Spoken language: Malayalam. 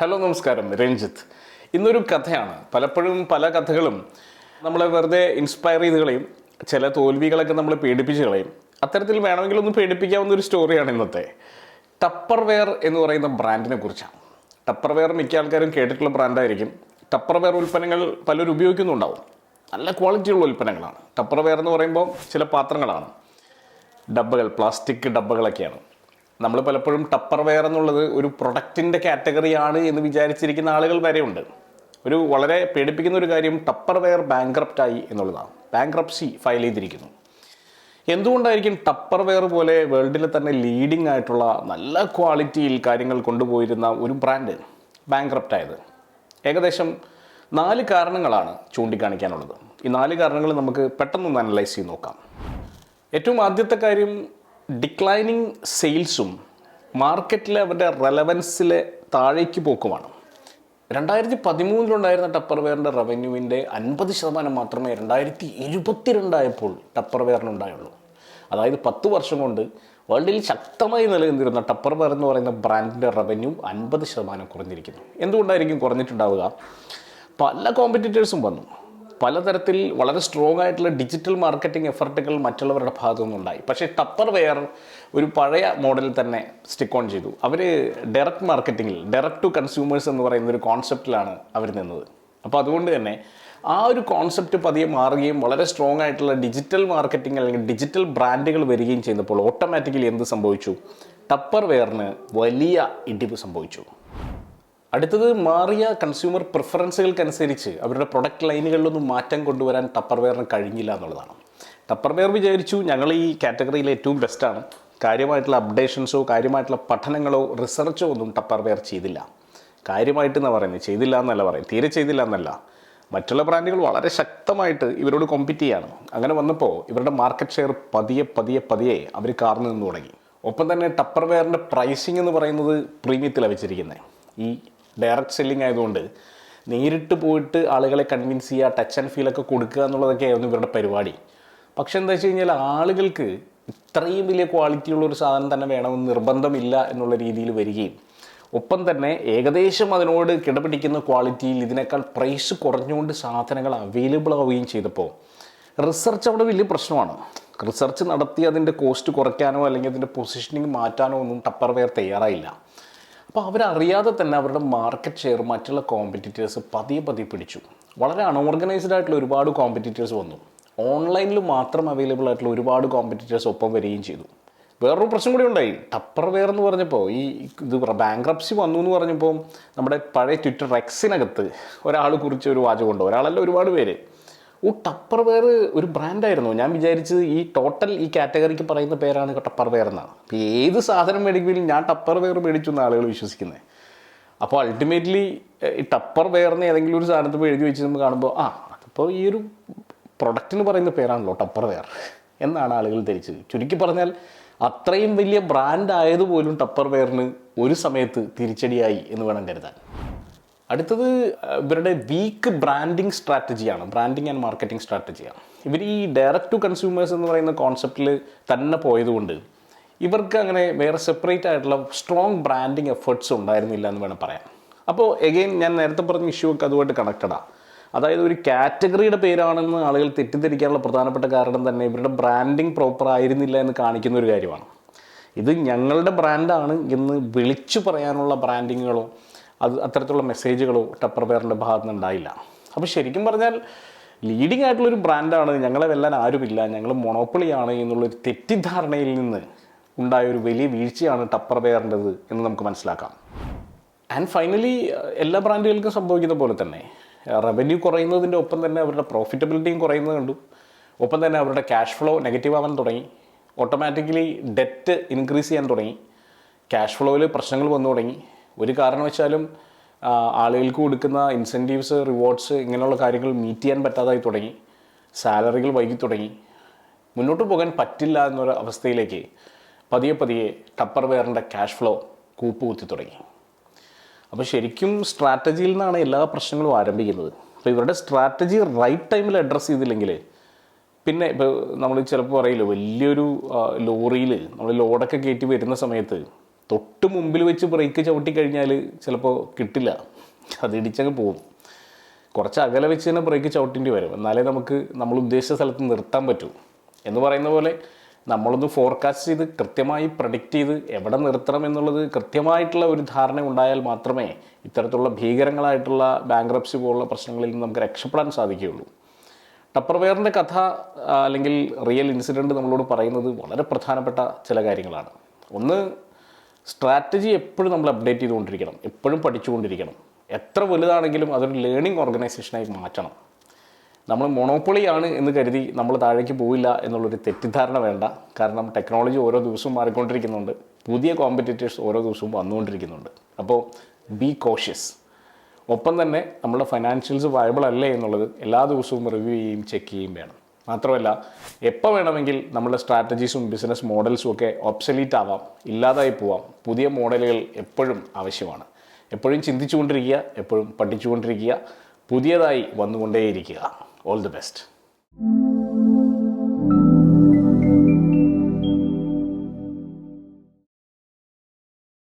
ഹലോ നമസ്കാരം, രഞ്ജിത്ത്. ഇന്നൊരു കഥയാണ്. പലപ്പോഴും പല കഥകളും നമ്മളെ വെറുതെ ഇൻസ്പയർ ചെയ്ത് കളയും, ചില തോൽവികളൊക്കെ നമ്മളെ പേടിപ്പിച്ച് കളയും. അത്തരത്തിൽ വേണമെങ്കിൽ ഒന്ന് പേടിപ്പിക്കാവുന്ന ഒരു സ്റ്റോറിയാണ് ഇന്നത്തെ. ടപ്പർവെയർ എന്ന് പറയുന്ന ബ്രാൻഡിനെ കുറിച്ചാണ്. ടപ്പർവെയർ മിക്ക ആൾക്കാരും കേട്ടിട്ടുള്ള ബ്രാൻഡായിരിക്കും. ടപ്പർവെയർ ഉൽപ്പന്നങ്ങൾ പലരും ഉപയോഗിക്കുന്നുണ്ടാവും. നല്ല ക്വാളിറ്റിയുള്ള ഉൽപ്പന്നങ്ങളാണ്. ടപ്പർവെയർ എന്ന് പറയുമ്പോൾ ചില പാത്രങ്ങളാണ്, ഡബ്ബകൾ, പ്ലാസ്റ്റിക് ഡബ്ബകളൊക്കെയാണ്. നമ്മൾ പലപ്പോഴും ടപ്പർവെയർ എന്നുള്ളത് ഒരു പ്രൊഡക്റ്റിൻ്റെ കാറ്റഗറിയാണ് എന്ന് വിചാരിച്ചിരിക്കുന്ന ആളുകൾ വരെയുണ്ട്. ഒരു വളരെ പേടിപ്പിക്കുന്ന ഒരു കാര്യം, ടപ്പർവെയർ ബാങ്ക്രപ്റ്റായി എന്നുള്ളതാണ്. ബാങ്ക്രപ്സി ഫയൽ ചെയ്തിരിക്കുന്നു. എന്തുകൊണ്ടായിരിക്കും ടപ്പർവെയർ പോലെ വേൾഡിലെ തന്നെ ലീഡിംഗ് ആയിട്ടുള്ള നല്ല ക്വാളിറ്റിയിൽ കാര്യങ്ങൾ കൊണ്ടുപോയിരുന്ന ഒരു ബ്രാൻഡ് ബാങ്ക്രപ്റ്റായത്? ഏകദേശം 4 കാരണങ്ങളാണ് ചൂണ്ടിക്കാണിക്കാനുള്ളത്. ഈ 4 കാരണങ്ങൾ നമുക്ക് പെട്ടെന്നൊന്ന് അനലൈസ് ചെയ്ത് നോക്കാം. ഏറ്റവും ആദ്യത്തെ കാര്യം, ഡിക്ലൈനിങ് സെയിൽസും മാർക്കറ്റിലെ അവരുടെ റെലവൻസിലെ താഴേക്ക് പോക്കുമാണ്. 2013 ടപ്പർവെയറിൻ്റെ റവന്യൂവിൻ്റെ 50% മാത്രമേ 2022 ആയപ്പോൾ ടപ്പർവെയറിനുണ്ടായുള്ളൂ. അതായത് 10 വർഷം കൊണ്ട് വേൾഡിൽ ശക്തമായി നിലനിന്നിരുന്ന ടപ്പർവെയർ എന്ന് പറയുന്ന ബ്രാൻഡിൻ്റെ റവന്യൂ 50% കുറഞ്ഞിരിക്കുന്നു. എന്തുകൊണ്ടായിരിക്കും കുറഞ്ഞിട്ടുണ്ടാവുക? പല കോമ്പറ്റീറ്റേഴ്സും വന്നു. പലതരത്തിൽ വളരെ സ്ട്രോങ് ആയിട്ടുള്ള ഡിജിറ്റൽ മാർക്കറ്റിംഗ് എഫർട്ടുകൾ മറ്റുള്ളവരുടെ ഭാഗത്തു നിന്നുണ്ടായി. പക്ഷേ ടപ്പർവെയർ ഒരു പഴയ മോഡലിൽ തന്നെ സ്റ്റിക്ക് ഓൺ ചെയ്തു. അവർ ഡയറക്റ്റ് മാർക്കറ്റിങ്ങിൽ, ഡയറക്റ്റ് ടു കൺസ്യൂമേഴ്സ് എന്ന് പറയുന്ന ഒരു കോൺസെപ്റ്റിലാണ് അവർ നിന്നത്. അപ്പോൾ അതുകൊണ്ട് തന്നെ ആ ഒരു കോൺസെപ്റ്റ് പതിയെ മാറുകയും വളരെ സ്ട്രോങ് ആയിട്ടുള്ള ഡിജിറ്റൽ മാർക്കറ്റിംഗ് അല്ലെങ്കിൽ ഡിജിറ്റൽ ബ്രാൻഡുകൾ വരികയും ചെയ്തപ്പോൾ ഓട്ടോമാറ്റിക്കലി എന്ത് സംഭവിച്ചു? ടപ്പർവെയറിന് വലിയ ഇടിവ് സംഭവിച്ചു. അടുത്തത്, മാറിയ കൺസ്യൂമർ പ്രിഫറൻസുകൾക്കനുസരിച്ച് അവരുടെ പ്രൊഡക്റ്റ് ലൈനുകളിലൊന്നും മാറ്റം കൊണ്ടുവരാൻ ടപ്പർവെയറിന് കഴിഞ്ഞില്ല എന്നുള്ളതാണ്. ടപ്പർവെയർ വിചാരിച്ചു ഞങ്ങൾ ഈ കാറ്റഗറിയിൽ ഏറ്റവും ബെസ്റ്റാണ്. കാര്യമായിട്ടുള്ള അപ്ഡേഷൻസോ കാര്യമായിട്ടുള്ള പഠനങ്ങളോ റിസർച്ചോ ഒന്നും ടപ്പർവെയർ ചെയ്തില്ല. കാര്യമായിട്ടെന്നാണ് പറയുന്നത്, ചെയ്തില്ല എന്നല്ല പറയും, തീരെ ചെയ്തില്ല എന്നല്ല. മറ്റുള്ള ബ്രാൻഡുകൾ വളരെ ശക്തമായിട്ട് ഇവരോട് കോമ്പീറ്റ് ചെയ്യാണ്. അങ്ങനെ വന്നപ്പോൾ ഇവരുടെ മാർക്കറ്റ് ഷെയർ പതിയെ അവർ കാർന്നു നിന്ന് തുടങ്ങി. ഒപ്പം തന്നെ ടപ്പർവെയറിൻ്റെ പ്രൈസിങ് എന്ന് പറയുന്നത് പ്രീമിയത്തിലാണ് വെച്ചിരിക്കുന്നത്. ഈ ഡയറക്റ്റ് സെല്ലിംഗ് ആയതുകൊണ്ട് നേരിട്ട് പോയിട്ട് ആളുകളെ കൺവിൻസ് ചെയ്യുക, ടച്ച് ആൻഡ് ഫീലൊക്കെ കൊടുക്കുക എന്നുള്ളതൊക്കെയായിരുന്നു ഇവരുടെ പരിപാടി. പക്ഷെ എന്താ വെച്ച് കഴിഞ്ഞാൽ ആളുകൾക്ക് ഇത്രയും വലിയ ക്വാളിറ്റിയുള്ള ഒരു സാധനം തന്നെ വേണമെന്ന് നിർബന്ധമില്ല എന്നുള്ള രീതിയിൽ വരികയും ഒപ്പം തന്നെ ഏകദേശം അതിനോട് കിടപിടിക്കുന്ന ക്വാളിറ്റിയിൽ ഇതിനേക്കാൾ പ്രൈസ് കുറഞ്ഞുകൊണ്ട് സാധനങ്ങൾ അവൈലബിൾ ആവുകയും ചെയ്തപ്പോൾ റിസർച്ച് അവിടെ വലിയ പ്രശ്നമാണ്. റിസർച്ച് നടത്തി അതിൻ്റെ കോസ്റ്റ് കുറയ്ക്കാനോ അല്ലെങ്കിൽ അതിൻ്റെ പൊസിഷനിങ് മാറ്റാനോ ഒന്നും ടപ്പർവെയർ തയ്യാറായില്ല. അപ്പോൾ അവരറിയാതെ തന്നെ അവരുടെ മാർക്കറ്റ് ഷെയർ മറ്റുള്ള കോമ്പറ്റീറ്റേഴ്സ് പതിയെ പിടിച്ചു. വളരെ അൺഓർഗനൈസ്ഡ് ആയിട്ടുള്ള ഒരുപാട് കോമ്പറ്റീറ്റേഴ്സ് വന്നു. ഓൺലൈനിൽ മാത്രം അവൈലബിൾ ആയിട്ടുള്ള ഒരുപാട് കോമ്പറ്റീറ്റേഴ്സ് ഒപ്പം വരികയും ചെയ്തു. വേറൊരു പ്രശ്നം കൂടി ഉണ്ടായി. ടപ്പർവെയർ എന്ന് പറഞ്ഞപ്പോൾ ഇത് ബാങ്ക്രപ്സി വന്നു എന്ന് പറഞ്ഞപ്പോൾ നമ്മുടെ പഴയ ട്വിറ്റർ എക്സിനകത്ത് ഒരാൾ കുറിച്ച് ഒരു വാചകമുണ്ട്, ഒരാളല്ല ഒരുപാട് പേര്. ടപ്പർവെയർ ഒരു ബ്രാൻഡായിരുന്നു, ഞാൻ വിചാരിച്ചത് ഈ കാറ്റഗറിക്ക് പറയുന്ന പേരാണ് ടപ്പർവെയർ എന്നാണ്. അപ്പോൾ ഏത് സാധനം മേടിക്കുമ്പോഴും ഞാൻ ടപ്പർവെയർ മേടിച്ചു എന്ന് ആളുകൾ വിശ്വസിക്കുന്നത്. അപ്പോൾ അൾട്ടിമേറ്റ്ലി ഈ ടപ്പർവെയറിന് ഏതെങ്കിലും ഒരു സാധനത്തിൽ എഴുതി വെച്ച് നമ്മൾ കാണുമ്പോൾ അതിപ്പോൾ ഈ ഒരു പ്രൊഡക്റ്റിന് പറയുന്ന പേരാണല്ലോ ടപ്പർവെയർ എന്നാണ് ആളുകൾ ധരിച്ചത്. ചുരുക്കി പറഞ്ഞാൽ അത്രയും വലിയ ബ്രാൻഡ് ആയതുപോലും ടപ്പർവെയറിന് ഒരു സമയത്ത് തിരിച്ചടിയായി എന്ന് വേണം കരുതാൻ. അടുത്തത് ഇവരുടെ വീക്ക് ബ്രാൻഡിങ് സ്ട്രാറ്റജിയാണ്, ബ്രാൻഡിങ് ആൻഡ് മാർക്കറ്റിംഗ് സ്ട്രാറ്റജിയാണ്. ഇവർ ഈ ഡയറക്റ്റ് ടു കൺസ്യൂമേഴ്സ് എന്ന് പറയുന്ന കോൺസെപ്റ്റിൽ തന്നെ പോയതുകൊണ്ട് ഇവർക്ക് അങ്ങനെ വേറെ സെപ്പറേറ്റ് ആയിട്ടുള്ള സ്ട്രോങ് ബ്രാൻഡിങ് എഫേർട്സ് ഉണ്ടായിരുന്നില്ല എന്ന് വേണം പറയാൻ. അപ്പോൾ എഗെയിൻ ഞാൻ നേരത്തെ പറഞ്ഞ ഇഷ്യൂ ഒക്കെ അതുമായിട്ട് കണക്റ്റഡാണ്. അതായത് ഒരു കാറ്റഗറിയുടെ പേരാണെന്ന് ആളുകൾ തെറ്റിദ്ധരിക്കാനുള്ള പ്രധാനപ്പെട്ട കാരണം തന്നെ ഇവരുടെ ബ്രാൻഡിങ് പ്രോപ്പർ ആയിരുന്നില്ല എന്ന് കാണിക്കുന്ന ഒരു കാര്യമാണ്. ഇത് ഞങ്ങളുടെ ബ്രാൻഡാണ് എന്ന് വിളിച്ചു പറയാനുള്ള ബ്രാൻഡിങ്ങുകളോ അത്തരത്തിലുള്ള മെസ്സേജുകളോ ടപ്പർവെയറിൻ്റെ ഭാഗത്ത് നിന്ന് ഉണ്ടായില്ല. അപ്പോൾ ശരിക്കും പറഞ്ഞാൽ ലീഡിംഗ് ആയിട്ടുള്ളൊരു ബ്രാൻഡാണ്, ഞങ്ങളെ വെല്ലാൻ ആരുമില്ല, ഞങ്ങൾ മൊണോപ്പൊളിയാണ് എന്നുള്ളൊരു തെറ്റിദ്ധാരണയിൽ നിന്ന് ഉണ്ടായ ഒരു വലിയ വീഴ്ചയാണ് ടപ്പർവെയറിൻ്റെത് എന്ന് നമുക്ക് മനസ്സിലാക്കാം. ആൻഡ് ഫൈനലി എല്ലാ ബ്രാൻഡുകൾക്കും സംഭവിക്കുന്ന പോലെ തന്നെ റവന്യൂ കുറയുന്നതിൻ്റെ ഒപ്പം തന്നെ അവരുടെ പ്രോഫിറ്റബിലിറ്റിയും കുറയുന്നത് കണ്ടു. ഒപ്പം തന്നെ അവരുടെ ക്യാഷ് ഫ്ലോ നെഗറ്റീവ് ആവാൻ തുടങ്ങി. ഓട്ടോമാറ്റിക്കലി ഡെറ്റ് ഇൻക്രീസ് ചെയ്യാൻ തുടങ്ങി. ക്യാഷ് ഫ്ലോയിൽ പ്രശ്നങ്ങൾ വന്നു തുടങ്ങി. ഒരു കാരണവശാലും ആളുകൾക്ക് കൊടുക്കുന്ന ഇൻസെൻറ്റീവ്സ്, റിവാർഡ്സ് ഇങ്ങനെയുള്ള കാര്യങ്ങൾ മീറ്റ് ചെയ്യാൻ പറ്റാതായി തുടങ്ങി. സാലറികൾ വൈകി തുടങ്ങി. മുന്നോട്ട് പോകാൻ പറ്റില്ല എന്നൊരു അവസ്ഥയിലേക്ക് പതിയെ ടപ്പർവെയറിൻ്റെ ക്യാഷ് ഫ്ലോ കൂപ്പുകുത്തി തുടങ്ങി. അപ്പോൾ ശരിക്കും സ്ട്രാറ്റജിയിൽ നിന്നാണ് എല്ലാ പ്രശ്നങ്ങളും ആരംഭിക്കുന്നത്. അപ്പോൾ ഇവരുടെ സ്ട്രാറ്റജി റൈറ്റ് ടൈമിൽ അഡ്രസ്സ് ചെയ്തില്ലെങ്കിൽ പിന്നെ ഇപ്പോൾ നമ്മൾ ചിലപ്പോൾ പറയില്ല, വലിയൊരു ലോറിയിൽ നമ്മൾ ലോഡൊക്കെ കയറ്റി വരുന്ന സമയത്ത് തൊട്ട് മുമ്പിൽ വെച്ച് ബ്രേക്ക് ചവിട്ടി കഴിഞ്ഞാൽ ചിലപ്പോൾ കിട്ടില്ല, അത് ഇടിച്ചങ്ങ് പോകും. കുറച്ച് അകലെ വെച്ച് തന്നെ ബ്രേക്ക് ചവിട്ടേണ്ടി വരും, എന്നാലേ നമുക്ക് നമ്മൾ ഉദ്ദേശിച്ച സ്ഥലത്ത് നിർത്താൻ പറ്റൂ. എന്ന് പറയുന്ന പോലെ നമ്മളൊന്ന് ഫോർകാസ്റ്റ് ചെയ്ത് കൃത്യമായി പ്രഡിക്റ്റ് ചെയ്ത് എവിടെ നിർത്തണം എന്നുള്ളത് കൃത്യമായിട്ടുള്ള ഒരു ധാരണ ഉണ്ടായാൽ മാത്രമേ ഇത്തരത്തിലുള്ള ഭീകരങ്ങളായിട്ടുള്ള ബാങ്ക്രപ്സി പോലുള്ള പ്രശ്നങ്ങളിൽ നിന്ന് നമുക്ക് രക്ഷപ്പെടാൻ സാധിക്കുകയുള്ളൂ. ടപ്പർവെയറിൻ്റെ കഥ അല്ലെങ്കിൽ റിയൽ ഇൻസിഡൻറ്റ് നമ്മളോട് പറയുന്നത് വളരെ പ്രധാനപ്പെട്ട ചില കാര്യങ്ങളാണ്. ഒന്ന്, സ്ട്രാറ്റജി എപ്പോഴും നമ്മൾ അപ്ഡേറ്റ് ചെയ്തുകൊണ്ടിരിക്കണം, എപ്പോഴും പഠിച്ചുകൊണ്ടിരിക്കണം. എത്ര വലുതാണെങ്കിലും അതൊരു ലേണിംഗ് ഓർഗനൈസേഷനായി മാറ്റണം. നമ്മൾ മൊണോപ്പൊളിയാണ് എന്ന് കരുതി നമ്മൾ താഴേക്ക് പോവില്ല എന്നുള്ളൊരു തെറ്റിദ്ധാരണ വേണ്ട. കാരണം ടെക്നോളജി ഓരോ ദിവസവും മാറിക്കൊണ്ടിരിക്കുന്നുണ്ട്, പുതിയ കോമ്പറ്റീറ്റേഴ്സ് ഓരോ ദിവസവും വന്നുകൊണ്ടിരിക്കുന്നുണ്ട്. അപ്പോൾ ബി കോഷ്യസ്. ഒപ്പം തന്നെ നമ്മുടെ ഫൈനാൻഷ്യൽസ് വയബിൾ അല്ലേ എന്നുള്ളത് എല്ലാ ദിവസവും റിവ്യൂ ചെയ്യുകയും ചെക്ക് ചെയ്യുകയും വേണം. മാത്രമല്ല, എപ്പോൾ വേണമെങ്കിൽ നമ്മുടെ സ്ട്രാറ്റജീസും ബിസിനസ് മോഡൽസും ഒക്കെ ഒബ്സലീറ്റ് ആവാം, ഇല്ലാതായി പോവാം. പുതിയ മോഡലുകൾ എപ്പോഴും ആവശ്യമാണ്. എപ്പോഴും ചിന്തിച്ചുകൊണ്ടിരിക്കുക, എപ്പോഴും പഠിച്ചുകൊണ്ടിരിക്കുക, പുതിയതായി വന്നുകൊണ്ടേയിരിക്കുക. All the best.